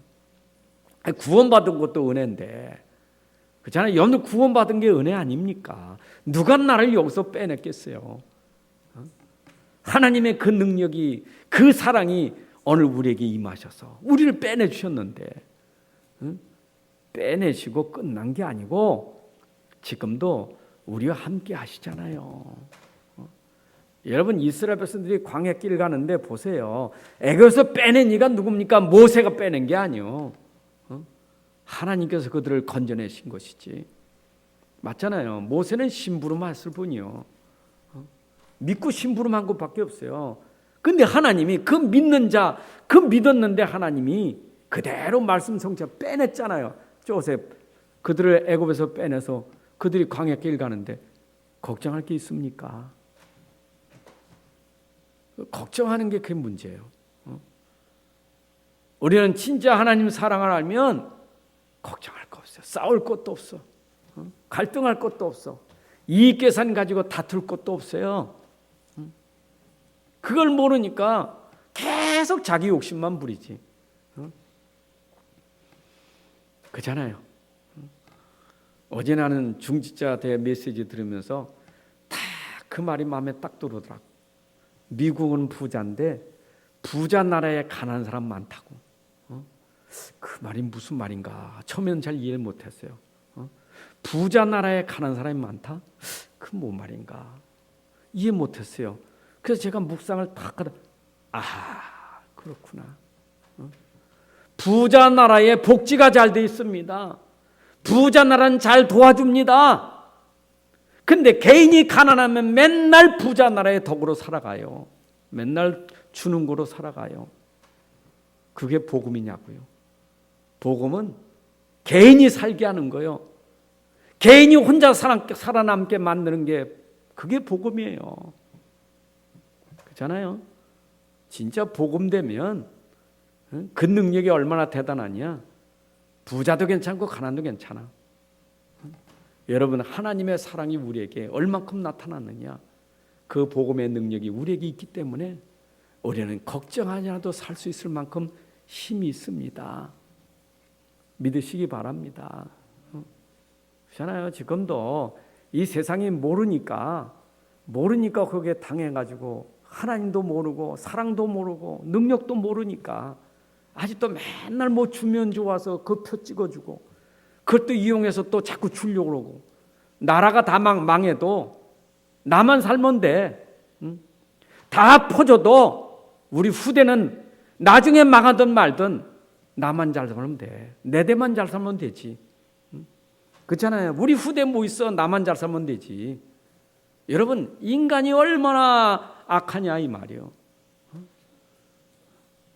구원받은 것도 은혜인데 그렇잖아요. 여러분들 구원받은 게 은혜 아닙니까? 누가 나를 여기서 빼냈겠어요? 하나님의 그 능력이 그 사랑이 오늘 우리에게 임하셔서 우리를 빼내주셨는데 빼내시고 끝난 게 아니고 지금도 우리와 함께 하시잖아요. 여러분 이스라엘 백성들이 광야길 가는데 보세요. 애굽에서 빼낸 이가 누굽니까? 모세가 빼낸 게 아니요. 하나님께서 그들을 건져내신 것이지. 맞잖아요. 모세는 심부름했을 뿐이요. 믿고 심부름한 것밖에 없어요. 근데 하나님이 그 믿는 자, 그 믿었는데 하나님이 그대로 말씀 성취 빼냈잖아요. 조셉 그들을 애굽에서 빼내서 그들이 광야길 가는데 걱정할 게 있습니까? 걱정하는 게 그게 문제예요. 우리는 진짜 하나님 사랑을 알면 걱정할 거 없어요. 싸울 것도 없어. 갈등할 것도 없어. 이익 계산 가지고 다툴 것도 없어요. 그걸 모르니까 계속 자기 욕심만 부리지. 그잖아요. 어제 나는 중지자 대 메시지 들으면서 다 그 말이 마음에 딱 들어오더라고. 미국은 부자인데 부자 나라에 가난한 사람 많다고. 그 말이 무슨 말인가 처음에는 잘 이해를 못했어요. 부자 나라에 가난한 사람이 많다? 그 뭐 말인가 이해 못했어요. 그래서 제가 묵상을 딱 하다 그렇구나. 부자 나라에 복지가 잘 돼 있습니다. 부자 나라는 잘 도와줍니다. 근데 개인이 가난하면 맨날 부자 나라의 덕으로 살아가요. 맨날 주는 거로 살아가요. 그게 복음이냐고요. 복음은 개인이 살게 하는 거예요. 개인이 혼자 살아남게 만드는 게 그게 복음이에요. 그렇잖아요. 진짜 복음 되면 그 능력이 얼마나 대단하냐. 부자도 괜찮고 가난도 괜찮아. 여러분 하나님의 사랑이 우리에게 얼만큼 나타났느냐. 그 복음의 능력이 우리에게 있기 때문에 우리는 걱정하지 않아도 살 수 있을 만큼 힘이 있습니다. 믿으시기 바랍니다. 그렇잖아요. 지금도 이 세상이 모르니까 거기에 당해가지고 하나님도 모르고 사랑도 모르고 능력도 모르니까 아직도 맨날 뭐 주면 좋아서 그 표 찍어주고 그것도 이용해서 또 자꾸 주려고 그러고 나라가 다 망해도 나만 살면 돼. 다 퍼져도 우리 후대는 나중에 망하든 말든 나만 잘 살면 돼. 내 대만 잘 살면 되지. 그렇잖아요. 우리 후대 뭐 있어? 나만 잘 살면 되지. 여러분 인간이 얼마나 악하냐 이 말이요.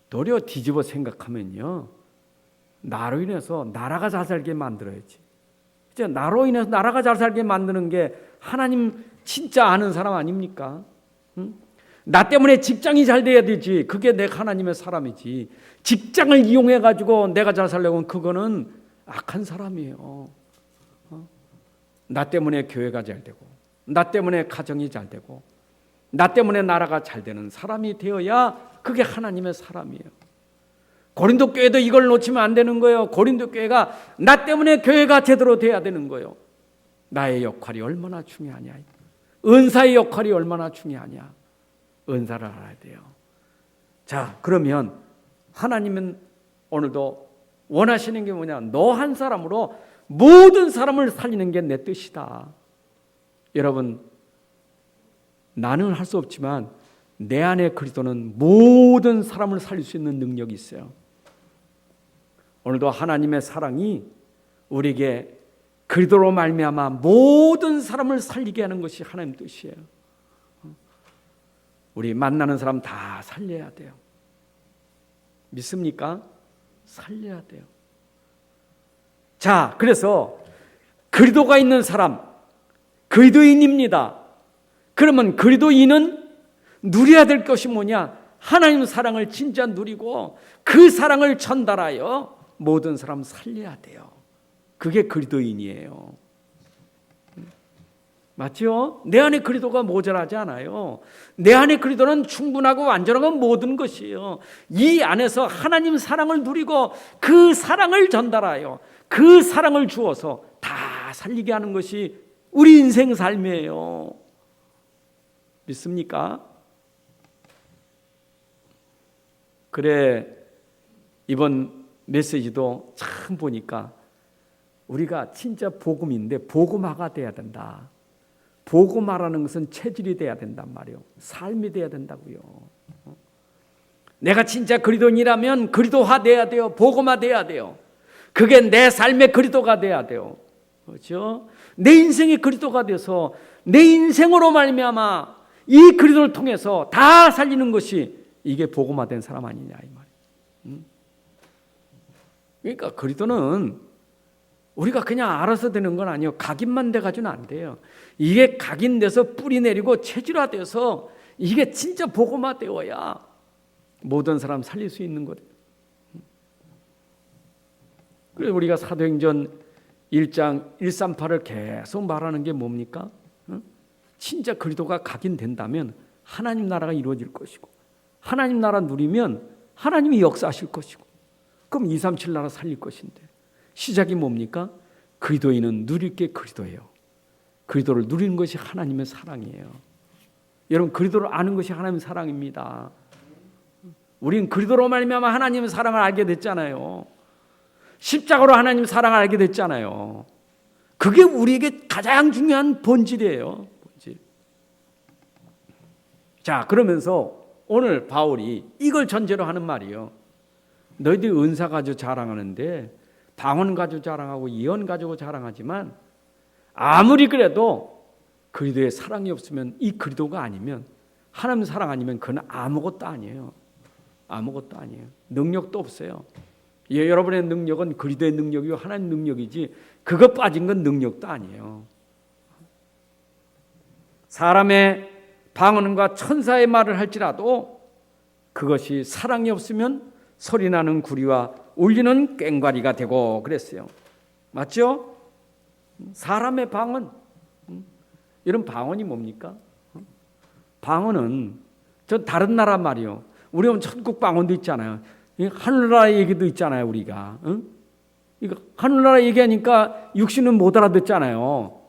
도리어 뒤집어 생각하면요. 나로 인해서 나라가 잘 살게 만들어야지. 이제 나로 인해서 나라가 잘 살게 만드는 게 하나님 진짜 아는 사람 아닙니까? 나 때문에 직장이 잘 돼야 되지. 그게 내가 하나님의 사람이지. 직장을 이용해 가지고 내가 잘 살려고 하면 그거는 악한 사람이에요. 나 때문에 교회가 잘 되고 나 때문에 가정이 잘 되고 나 때문에 나라가 잘 되는 사람이 되어야 그게 하나님의 사람이에요. 고린도 교회도 이걸 놓치면 안 되는 거예요. 고린도 교회가 나 때문에 교회가 제대로 돼야 되는 거예요. 나의 역할이 얼마나 중요하냐. 은사의 역할이 얼마나 중요하냐. 은사를 알아야 돼요. 자, 그러면 하나님은 오늘도 원하시는 게 뭐냐. 너 한 사람으로 모든 사람을 살리는 게 내 뜻이다. 여러분 나는 할 수 없지만 내 안에 그리스도는 모든 사람을 살릴 수 있는 능력이 있어요. 오늘도 하나님의 사랑이 우리에게 그리스도로 말미암아 모든 사람을 살리게 하는 것이 하나님 뜻이에요. 우리 만나는 사람 다 살려야 돼요. 믿습니까? 살려야 돼요. 자, 그래서 그리스도가 있는 사람, 그리스도인입니다. 그러면 그리스도인은 누려야 될 것이 뭐냐? 하나님 사랑을 진짜 누리고 그 사랑을 전달하여 모든 사람 살려야 돼요. 그게 그리스도인이에요. 맞죠? 내 안에 그리스도가 모자라지 않아요. 내 안에 그리스도는 충분하고 완전한 모든 것이에요. 이 안에서 하나님 사랑을 누리고 그 사랑을 전달하여 그 사랑을 주어서 다 살리게 하는 것이 우리 인생 삶이에요. 믿습니까? 그래 이번 메시지도 참 보니까 우리가 진짜 복음인데 복음화가 돼야 된다. 복음화라는 것은 체질이 돼야 된단 말이에요. 삶이 돼야 된다고요. 내가 진짜 그리스도인이라면 그리스도화 돼야 돼요. 복음화 돼야 돼요. 그게 내 삶의 그리스도가 돼야 돼요. 그렇죠? 내 인생이 그리스도가 돼서 내 인생으로 말미암아 이 그리스도를 통해서 다 살리는 것이 이게 복음화된 사람 아니냐 이 말이에요. 그러니까 그리스도는 우리가 그냥 알아서 되는 건 아니에요. 각인만 돼가지고는 안 돼요. 이게 각인돼서 뿌리 내리고 체질화돼서 이게 진짜 복음화되어야 모든 사람 살릴 수 있는 거예요. 그래서 우리가 사도행전 1장 138을 계속 말하는 게 뭡니까? 진짜 그리스도가 각인된다면 하나님 나라가 이루어질 것이고 하나님 나라 누리면 하나님이 역사하실 것이고 그럼 237 나라 살릴 것인데 시작이 뭡니까? 그리스도인은 누릴 게 그리스도예요. 그리스도를 누리는 것이 하나님의 사랑이에요. 여러분 그리스도를 아는 것이 하나님의 사랑입니다. 우리는 그리스도로 말미암아 하나님의 사랑을 알게 됐잖아요. 십자가로 하나님의 사랑을 알게 됐잖아요. 그게 우리에게 가장 중요한 본질이에요. 본질. 자, 그러면서 오늘 바울이 이걸 전제로 하는 말이에요. 너희들이 은사 가지고 자랑하는데 방언 가지고 자랑하고 예언 가지고 자랑하지만 아무리 그래도 그리스도의 사랑이 없으면 이 그리스도가 아니면 하나님 사랑 아니면 그건 아무것도 아니에요. 아무것도 아니에요. 능력도 없어요. 예, 여러분의 능력은 그리스도의 능력이고 하나님 능력이지 그것 빠진 건 능력도 아니에요. 사람의 방언과 천사의 말을 할지라도 그것이 사랑이 없으면 소리나는 구리와 울리는 꽹과리가 되고 그랬어요. 맞죠? 사람의 방언. 이런 방언이 뭡니까? 방언은 저 다른 나라 말이요. 우리는 천국 방언도 있잖아요. 하늘나라 얘기도 있잖아요. 우리가. 이거 하늘나라 얘기하니까 육신은 못 알아듣잖아요.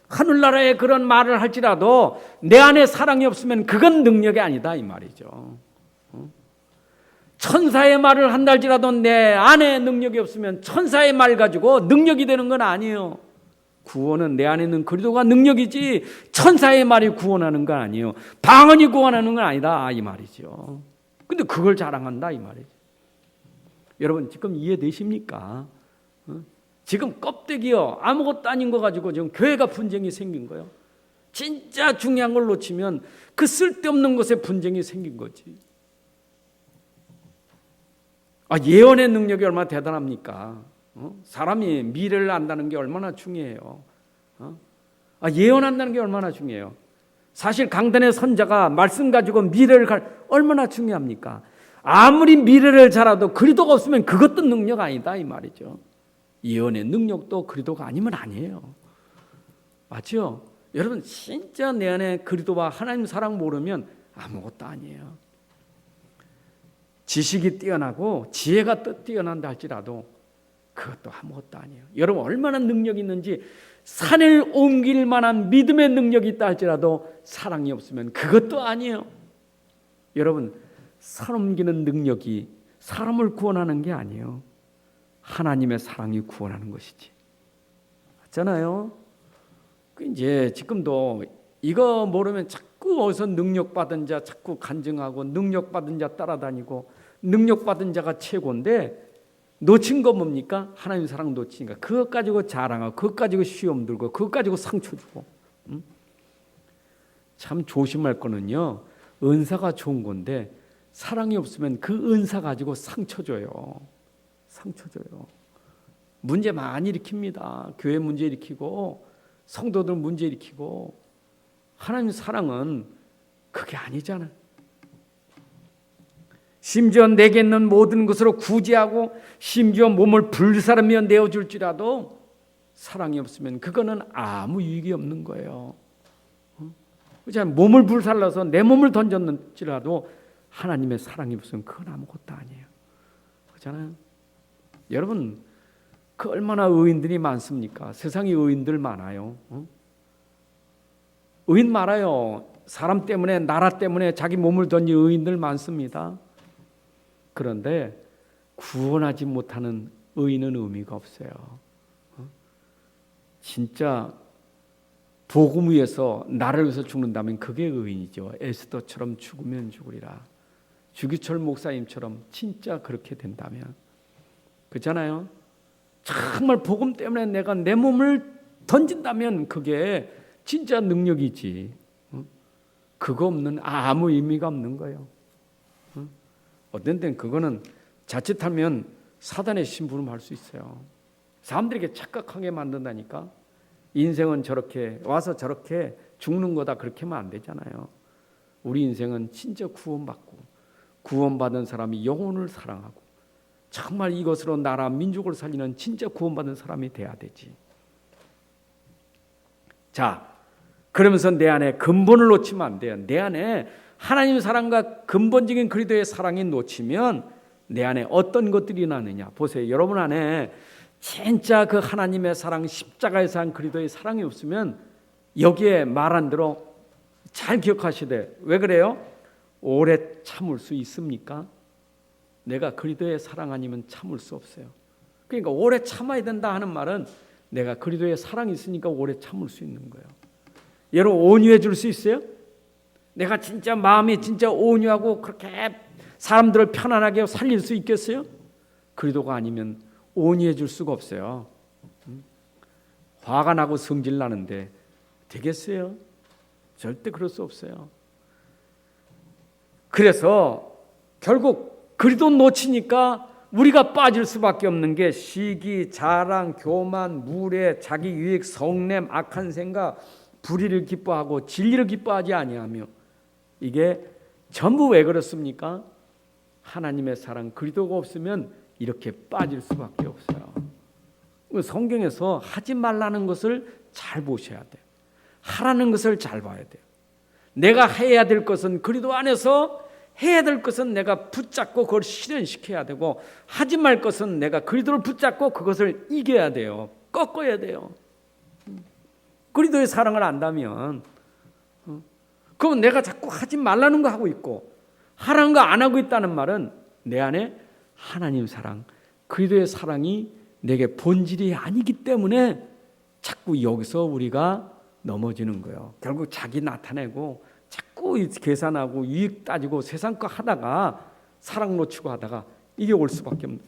하늘나라의 그런 말을 할지라도 내 안에 사랑이 없으면 그건 능력이 아니다 이 말이죠. 천사의 말을 한다 할지라도 내 안에 능력이 없으면 천사의 말 가지고 능력이 되는 건 아니에요. 구원은 내 안에 있는 그리스도가 능력이지 천사의 말이 구원하는 건 아니에요. 방언이 구원하는 건 아니다 이 말이죠. 근데 그걸 자랑한다 이 말이죠. 여러분 지금 이해되십니까? 지금 껍데기요 아무것도 아닌 거 가지고 지금 교회가 분쟁이 생긴 거예요. 진짜 중요한 걸 놓치면 그 쓸데없는 것에 분쟁이 생긴 거지. 예언의 능력이 얼마나 대단합니까? 사람이 미래를 안다는 게 얼마나 중요해요. 예언한다는 게 얼마나 중요해요. 사실 강단의 선자가 말씀 가지고 미래를 얼마나 중요합니까? 아무리 미래를 잘 알아도 그리스도가 없으면 그것도 능력 아니다 이 말이죠. 예언의 능력도 그리스도가 아니면 아니에요. 맞죠? 여러분 진짜 내 안에 그리스도와 하나님 사랑 모르면 아무것도 아니에요. 지식이 뛰어나고 지혜가 뛰어난다 할지라도 그것도 아무것도 아니에요. 여러분 얼마나 능력이 있는지 산을 옮길 만한 믿음의 능력이 있다 할지라도 사랑이 없으면 그것도 아니에요. 여러분 산 옮기는 능력이 사람을 구원하는 게 아니에요. 하나님의 사랑이 구원하는 것이지. 맞잖아요. 이제 지금도 이거 모르면 자꾸 어디서 능력받은 자 자꾸 간증하고 능력받은 자 따라다니고 능력받은 자가 최고인데 놓친 거 뭡니까? 하나님 사랑 놓치니까 그것 가지고 자랑하고 그것 가지고 시험 들고 그것 가지고 상처 주고. 참 조심할 거는요. 은사가 좋은 건데 사랑이 없으면 그 은사 가지고 상처 줘요. 상처 줘요. 문제 많이 일으킵니다. 교회 문제 일으키고 성도들 문제 일으키고 하나님 사랑은 그게 아니잖아요. 심지어 내게 있는 모든 것으로 구제하고 심지어 몸을 불사르며 내어줄지라도 사랑이 없으면 그거는 아무 유익이 없는 거예요. 그렇잖아요. 몸을 불살라서 내 몸을 던졌는지라도 하나님의 사랑이 없으면 그건 아무것도 아니에요. 그렇잖아요. 여러분 그 얼마나 의인들이 많습니까? 세상에 의인들 많아요. 의인 많아요. 사람 때문에 나라 때문에 자기 몸을 던진 의인들 많습니다. 그런데 구원하지 못하는 의인은 의미가 없어요. 진짜 복음 위해서 나를 위해서 죽는다면 그게 의인이죠. 에스더처럼 죽으면 죽으리라. 주기철 목사님처럼 진짜 그렇게 된다면. 그렇잖아요. 정말 복음 때문에 내가 내 몸을 던진다면 그게 진짜 능력이지. 그거 없는 아무 의미가 없는 거예요. 어떤 때는 그거는 자칫하면 사단의 심부름할 수 있어요. 사람들에게 착각하게 만든다니까. 인생은 저렇게 와서 저렇게 죽는 거다 그렇게 하면 안 되잖아요. 우리 인생은 진짜 구원받고 구원받은 사람이 영혼을 사랑하고 정말 이것으로 나라 민족을 살리는 진짜 구원받은 사람이 돼야 되지. 자, 그러면서 내 안에 근본을 놓치면 안 돼요. 내 안에 하나님 사랑과 근본적인 그리스도의 사랑이 놓치면 내 안에 어떤 것들이 나느냐. 보세요. 여러분 안에 진짜 그 하나님의 사랑, 십자가에서 한 그리스도의 사랑이 없으면 여기에 말한 대로 잘 기억하시되, 왜 그래요? 오래 참을 수 있습니까? 내가 그리스도의 사랑 아니면 참을 수 없어요. 그러니까 오래 참아야 된다 하는 말은 내가 그리스도의 사랑이 있으니까 오래 참을 수 있는 거예요. 여러분 온유해 줄 수 있어요? 내가 진짜 마음이 진짜 온유하고 그렇게 사람들을 편안하게 살릴 수 있겠어요? 그리스도가 아니면 온유해 줄 수가 없어요. 화가 나고 성질 나는데 되겠어요? 절대 그럴 수 없어요. 그래서 결국 그리스도 놓치니까 우리가 빠질 수밖에 없는 게 시기, 자랑, 교만, 무례, 자기 유익, 성냄, 악한 생각, 불의를 기뻐하고 진리를 기뻐하지 아니하며, 이게 전부 왜 그렇습니까? 하나님의 사랑 그리스도가 없으면 이렇게 빠질 수밖에 없어요. 성경에서 하지 말라는 것을 잘 보셔야 돼요. 하라는 것을 잘 봐야 돼요. 내가 해야 될 것은 그리스도 안에서 해야 될 것은 내가 붙잡고 그걸 실현시켜야 되고, 하지 말 것은 내가 그리스도를 붙잡고 그것을 이겨야 돼요. 꺾어야 돼요. 그리스도의 사랑을 안다면, 그럼 내가 자꾸 하지 말라는 거 하고 있고 하라는 거 안 하고 있다는 말은 내 안에 하나님 사랑, 그리스도의 사랑이 내게 본질이 아니기 때문에 자꾸 여기서 우리가 넘어지는 거예요. 결국 자기 나타내고 자꾸 계산하고 이익 따지고 세상 거 하다가 사랑 놓치고 하다가 이게 올 수밖에 없는.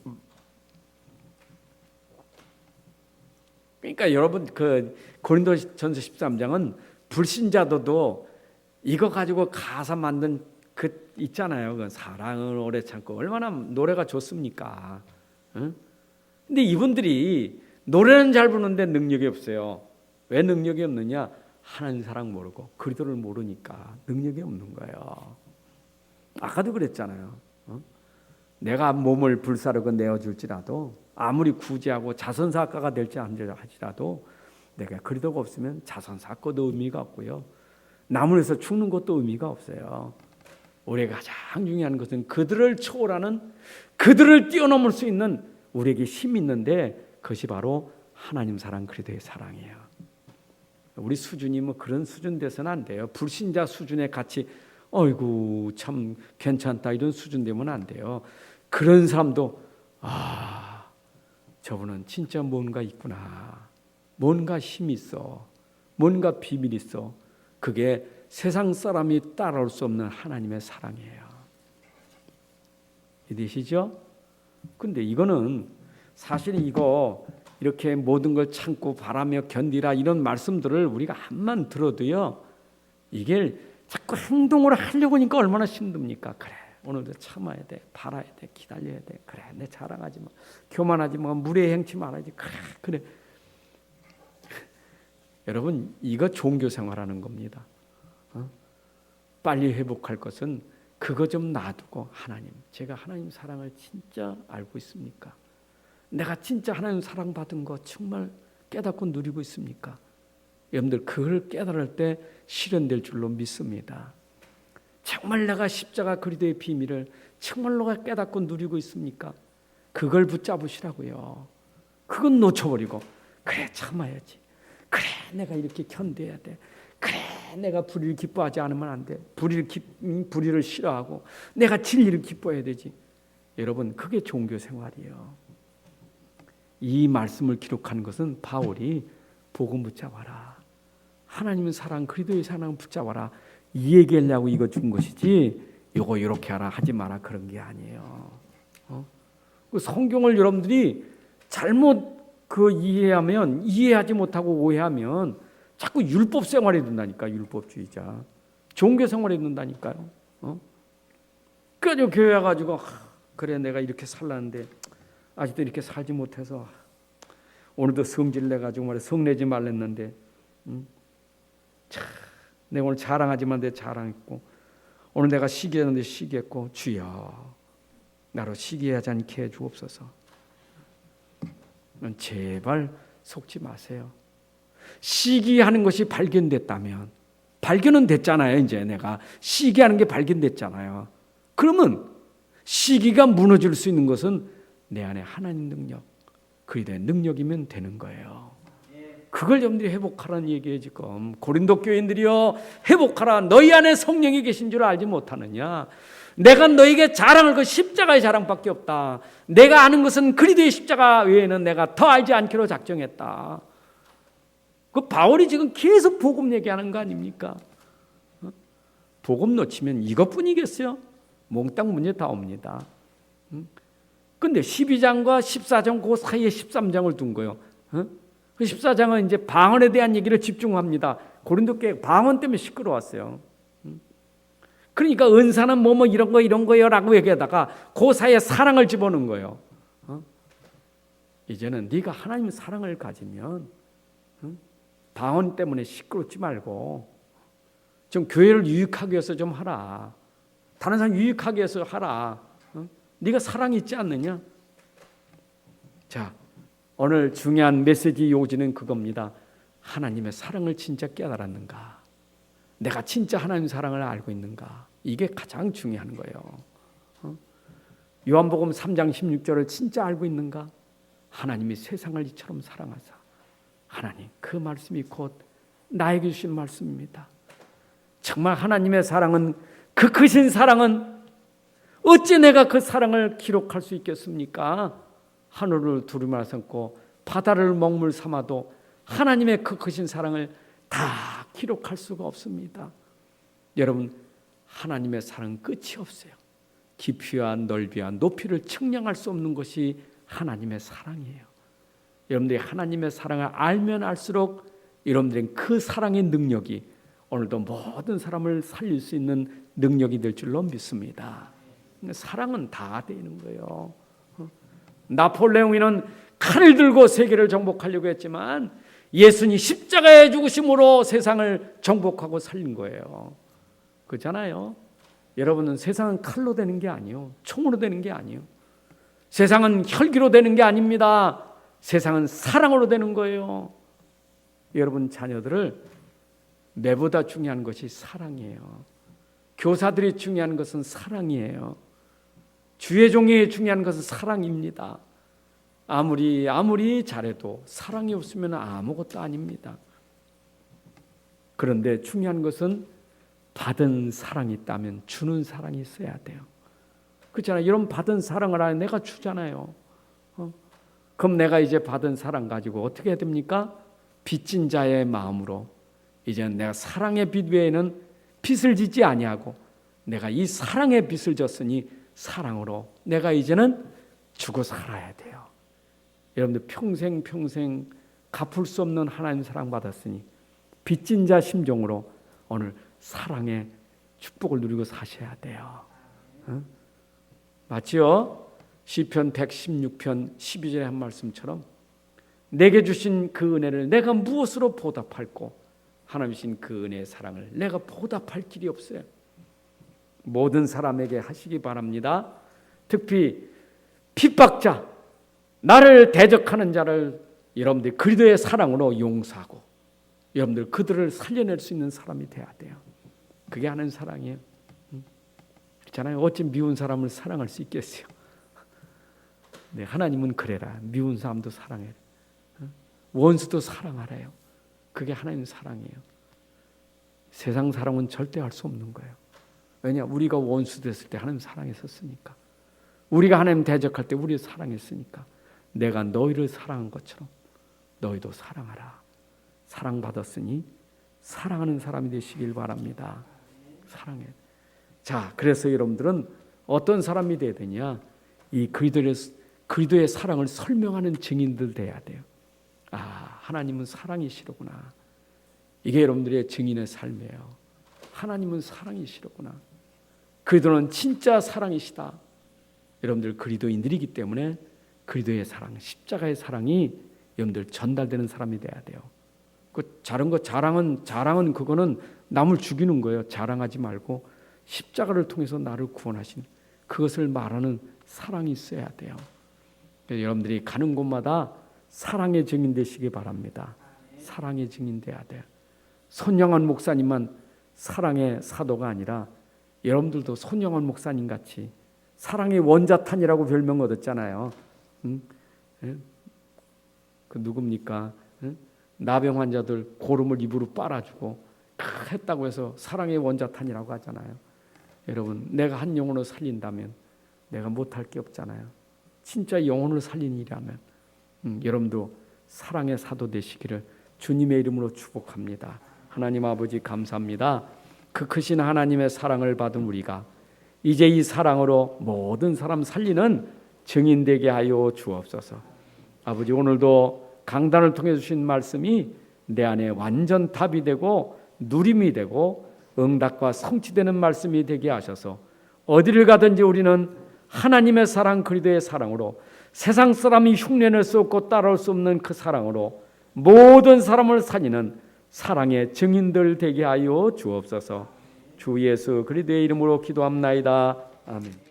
그러니까 여러분 그 고린도전서 13장은 불신자들도 이거 가지고 가사 만든 그 있잖아요. 그 사랑을 오래 참고 얼마나 노래가 좋습니까? 응? 근데 이분들이 노래는 잘 부르는데 능력이 없어요. 왜 능력이 없느냐? 하나님 사랑 모르고 그리스도를 모르니까 능력이 없는 거예요. 아까도 그랬잖아요. 내가 몸을 불사르고 내어줄지라도 아무리 구제하고 자선사과가 될지 안 할지라도 내가 그리스도가 없으면 자선사과도 의미가 없고요. 나무에서 죽는 것도 의미가 없어요. 우리가 가장 중요한 것은 그들을 초월하는, 그들을 뛰어넘을 수 있는 우리에게 힘이 있는데 그것이 바로 하나님 사랑, 그리스도의 사랑이에요. 우리 수준이 뭐 그런 수준 돼서는 안 돼요. 불신자 수준에 같이 어이구 참 괜찮다 이런 수준 되면 안 돼요. 그런 사람도 저분은 진짜 뭔가 있구나, 뭔가 힘이 있어, 뭔가 비밀이 있어. 그게 세상 사람이 따라올 수 없는 하나님의 사랑이에요. 이해되시죠? 근데 이거는 사실 이거 이렇게 모든 걸 참고 바라며 견디라 이런 말씀들을 우리가 한만 들어도요, 이게 자꾸 행동으로 하려고 하니까 얼마나 힘듭니까? 그래 오늘도 참아야 돼, 바라야 돼, 기다려야 돼. 그래 내 자랑하지 마, 교만하지 마, 무례 행치 말아야지. 그래. 여러분 이거 종교 생활하는 겁니다. 빨리 회복할 것은 그거 좀 놔두고 하나님, 제가 하나님 사랑을 진짜 알고 있습니까? 내가 진짜 하나님 사랑받은 거 정말 깨닫고 누리고 있습니까? 여러분들 그걸 깨달을 때 실현될 줄로 믿습니다. 정말 내가 십자가 그리스도의 비밀을 정말로 깨닫고 누리고 있습니까? 그걸 붙잡으시라고요. 그건 놓쳐버리고 그래 참아야지, 그래 내가 이렇게 견뎌야 돼, 그래 내가 불의를 기뻐하지 않으면 안 돼, 불의를 싫어하고 내가 진리를 기뻐해야 되지. 여러분 그게 종교 생활이에요. 이 말씀을 기록한 것은 바울이 복음 붙잡아라, 하나님의 사랑, 그리스도의 사랑 붙잡아라 이 얘기하려고 이거 준 것이지, 이거 이렇게 하라 하지 마라 그런 게 아니에요. 성경을 여러분들이 잘못 이해하면, 이해하지 못하고 오해하면 자꾸 율법 생활에 든다니까. 율법주의자 종교 생활에 든다니까요. 그래가지고 교회 와가지고 그래 내가 이렇게 살라는데 아직도 이렇게 살지 못해서 오늘도 성질 내가지고 말해 성내지 말랬는데 내가 오늘 자랑하지만 내 자랑했고 오늘 내가 시기했는데 시기했고 주여 나로 시기하지 않게 해주옵소서. 제발 속지 마세요. 시기하는 것이 발견됐다면 발견은 됐잖아요. 이제 내가 시기하는 게 발견됐잖아요. 그러면 시기가 무너질 수 있는 것은 내 안에 하나님 능력, 그리스도의 능력이면 되는 거예요. 그걸 여러분들이 회복하라는 얘기예요. 지금 고린도 교인들이여 회복하라. 너희 안에 성령이 계신 줄 알지 못하느냐. 내가 너에게 자랑할 것 십자가의 자랑밖에 없다. 내가 아는 것은 그리스도의 십자가 외에는 내가 더 알지 않기로 작정했다. 그 바울이 지금 계속 복음 얘기하는 거 아닙니까? 복음 놓치면 이것뿐이겠어요? 몽땅 문제 다 옵니다. 근데 12장과 14장 그 사이에 13장을 둔 거예요. 그 14장은 이제 방언에 대한 얘기를 집중합니다. 고린도 교회 방언 때문에 시끄러웠어요. 그러니까 은사는 뭐 이런 거요라고 얘기하다가 그 사이에 사랑을 집어넣은 거예요. 이제는 네가 하나님의 사랑을 가지면 방언 때문에 시끄럽지 말고 좀 교회를 유익하기 위해서 좀 하라. 다른 사람 유익하기 위해서 하라. 네가 사랑이 있지 않느냐? 자, 오늘 중요한 메시지 요지는 그겁니다. 하나님의 사랑을 진짜 깨달았는가? 내가 진짜 하나님 사랑을 알고 있는가? 이게 가장 중요한 거예요. 요한복음 3장 16절을 진짜 알고 있는가? 하나님이 세상을 이처럼 사랑하사. 하나님, 그 말씀이 곧 나에게 주신 말씀입니다. 정말 하나님의 사랑은, 그 크신 사랑은 어찌 내가 그 사랑을 기록할 수 있겠습니까? 하늘을 두루마리 삼고 바다를 먹물 삼아도 하나님의 그 크신 사랑을 다 기록할 수가 없습니다. 여러분, 하나님의 사랑은 끝이 없어요. 깊이와 넓이와 높이를 측량할 수 없는 것이 하나님의 사랑이에요. 여러분들이 하나님의 사랑을 알면 알수록 여러분들은 그 사랑의 능력이 오늘도 모든 사람을 살릴 수 있는 능력이 될 줄로 믿습니다. 사랑은 다 되는 거예요. 나폴레옹이는 칼을 들고 세계를 정복하려고 했지만 예수님이 십자가에 죽으심으로 세상을 정복하고 살린 거예요. 그렇잖아요. 여러분은 세상은 칼로 되는 게 아니요, 총으로 되는 게 아니요, 세상은 혈기로 되는 게 아닙니다. 세상은 사랑으로 되는 거예요. 여러분 자녀들을 내보다 중요한 것이 사랑이에요. 교사들이 중요한 것은 사랑이에요. 주의 종이 중요한 것은 사랑입니다. 아무리 잘해도 사랑이 없으면 아무것도 아닙니다. 그런데 중요한 것은 받은 사랑이 있다면 주는 사랑이 있어야 돼요. 그렇잖아요. 이런 받은 사랑을 안에 내가 주잖아요. 그럼 내가 이제 받은 사랑 가지고 어떻게 해야 됩니까? 빚진 자의 마음으로 이제 내가 사랑의 빚 외에는 빚을 짓지 아니하고 내가 이 사랑의 빚을 졌으니 사랑으로 내가 이제는 주고 살아야 돼요. 여러분들 평생 갚을 수 없는 하나님 사랑 받았으니 빚진 자 심정으로 오늘 사랑의 축복을 누리고 사셔야 돼요. 맞죠? 시편 116편 12절에 한 말씀처럼 내게 주신 그 은혜를 내가 무엇으로 보답할꼬? 하나님 주신 그 은혜의 사랑을 내가 보답할 길이 없어요. 모든 사람에게 하시기 바랍니다. 특히 핍박자, 나를 대적하는 자를 여러분들 그리스도의 사랑으로 용서하고 여러분들 그들을 살려낼 수 있는 사람이 돼야 돼요. 그게 하는 사랑이에요. 그렇잖아요. 어찌 미운 사람을 사랑할 수 있겠어요? 네, 하나님은 그래라. 미운 사람도 사랑해라. 원수도 사랑하래요. 그게 하나님 사랑이에요. 세상 사랑은 절대 할 수 없는 거예요. 왜냐? 우리가 원수 됐을 때 하나님 사랑했었으니까. 우리가 하나님 대적할 때 우리 사랑했으니까. 내가 너희를 사랑한 것처럼 너희도 사랑하라. 사랑받았으니 사랑하는 사람이 되시길 바랍니다. 사랑해. 자, 그래서 여러분들은 어떤 사람이 돼야 되냐? 이 그리스도의 사랑을 설명하는 증인들 돼야 돼요. 아, 하나님은 사랑이시로구나. 이게 여러분들의 증인의 삶이에요. 하나님은 사랑이시로구나. 그리스도는 진짜 사랑이시다. 여러분들 그리스도인들이기 때문에 그리스도의 사랑, 십자가의 사랑이 여러분들 전달되는 사람이 돼야 돼요. 그 다른 거 자랑은 그거는 남을 죽이는 거예요. 자랑하지 말고 십자가를 통해서 나를 구원하신 그것을 말하는 사랑이 있어야 돼요. 여러분들이 가는 곳마다 사랑의 증인 되시기 바랍니다. 사랑의 증인 돼야 돼요. 손영환 목사님만 사랑의 사도가 아니라 여러분들도 손영환 목사님 같이 사랑의 원자탄이라고 별명 얻었잖아요. 그 누굽니까? 나병 환자들 고름을 입으로 빨아주고 했다고 해서 사랑의 원자탄이라고 하잖아요. 여러분, 내가 한 영혼을 살린다면 내가 못할 게 없잖아요. 진짜 영혼을 살린 일이라면 여러분도 사랑의 사도 되시기를 주님의 이름으로 축복합니다. 하나님 아버지 감사합니다. 그 크신 하나님의 사랑을 받은 우리가 이제 이 사랑으로 모든 사람 살리는 증인 되게 하여 주옵소서. 아버지, 오늘도 강단을 통해 주신 말씀이 내 안에 완전 답이 되고 누림이 되고 응답과 성취되는 말씀이 되게 하셔서 어디를 가든지 우리는 하나님의 사랑, 그리스도의 사랑으로 세상 사람이 흉내낼 수 없고 따라올 수 없는 그 사랑으로 모든 사람을 살리는 사랑의 증인들 되게 하여 주옵소서. 주 예수 그리스도의 이름으로 기도합나이다. 아멘.